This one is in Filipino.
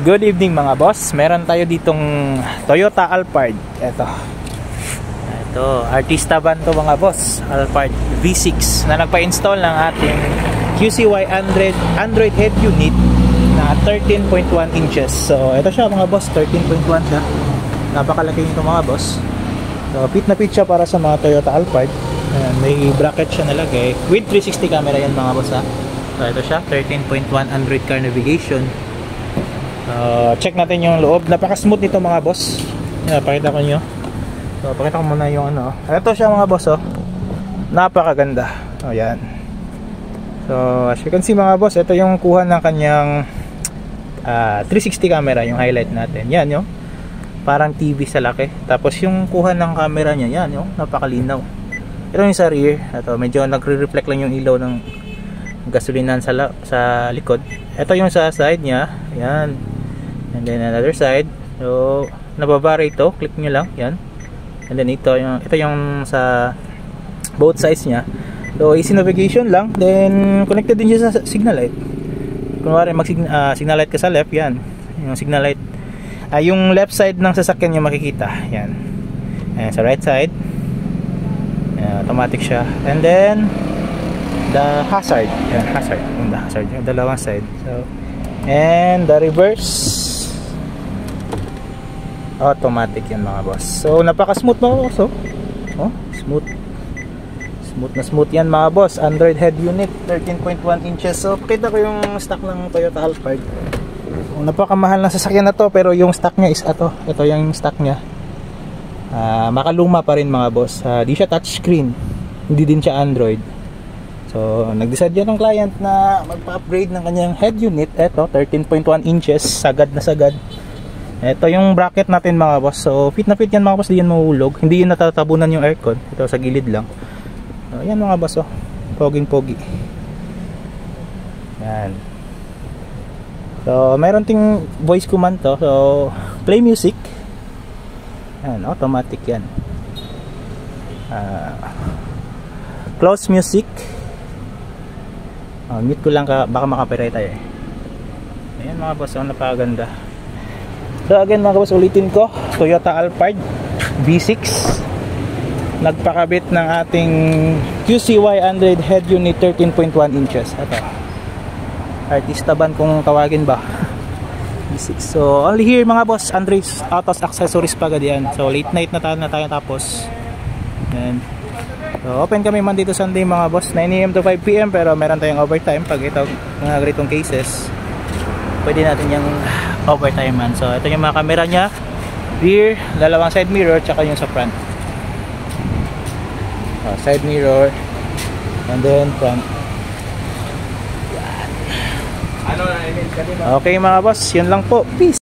Good evening mga boss. Meron tayo ditong Toyota Alphard. Ito artista van to mga boss. Alphard V6 na nagpa-install ng ating QCY Android head unit na 13.1 inches. So ito siya mga boss, 13.1 siya. Napakalaki nito mga boss. So fit na fit siya para sa mga Toyota Alphard. Ayan, may bracket siya nalagay with 360 camera yan mga boss ha. So ito siya, 13.1 Android car navigation. Check natin yung loob. Napaka-smooth nito mga boss. Pakita ko nyo. So pakita ko muna yung ano. Ito siya mga boss oh. Napakaganda. O yan. So as you can see mga boss, ito yung kuha ng kanyang 360 camera, yung highlight natin. Yan yo. Parang TV sa laki. Tapos yung kuha ng camera niya, yan yo. Napakalinaw. Ito yung sa rear. Ito medyo nagre-reflect lang yung ilaw ng gasolinan sa likod. Ito yung sa side niya. Yan. And then another side. So nababara ito, click nyo lang, yan. And then ito yung sa both sides niya. So easy navigation lang. Then connected din siya sa signal light. Kunwari signal light ka sa left, yan. Yung signal light. Yung left side ng sasakyan yung makikita, yan. And sa right side, automatic siya. And then the hazard, yan, the hazard, yung dalawang side. So and the reverse, automatic yan mga boss. So napaka-smooth mga boss oh. Smooth yan mga boss. Android head unit, 13.1 inches. So pakita ko yung stock ng Toyota Alphard. So, napakamahal na sasakyan na to, pero yung stock niya is ito yung stock niya. Makaluma pa rin mga boss. Di siya touchscreen, hindi din siya Android. So nag-decide yan ng client na magpa-upgrade ng kanyang head unit. Ito 13.1 inches, sagad na sagad. Ito yung bracket natin mga boss. So fit na fit yan mga boss, di yan mahuhulog. Hindi yun natatabunan yung aircon. Ito sa gilid lang. So yan mga boss oh. Poging pogi. Yan. So meron ting voice command to. So play music. Yan, automatic yan. Close music. Mute ko lang baka makapirate tayo eh. Ayan mga boss, napakaganda. So again mga boss, ulitin ko, Toyota Alphard V6, nagpakabit ng ating QCY Android head unit 13.1 inches. Ito artista van kung tawagin ba. V6. So only here mga boss, Android Autos accessories pagad yan. So late night na tayo tapos. Yan. So open kami Monday to Sunday mga boss, 9 AM to 5 PM, pero meron tayong overtime pag ito mga ganitong cases. Pwede natin yung overtime man. So ito yung mga camera nya, rear, dalawang side mirror, tsaka yung sa front. Side mirror and then front. Okay mga boss, yun lang po. Peace.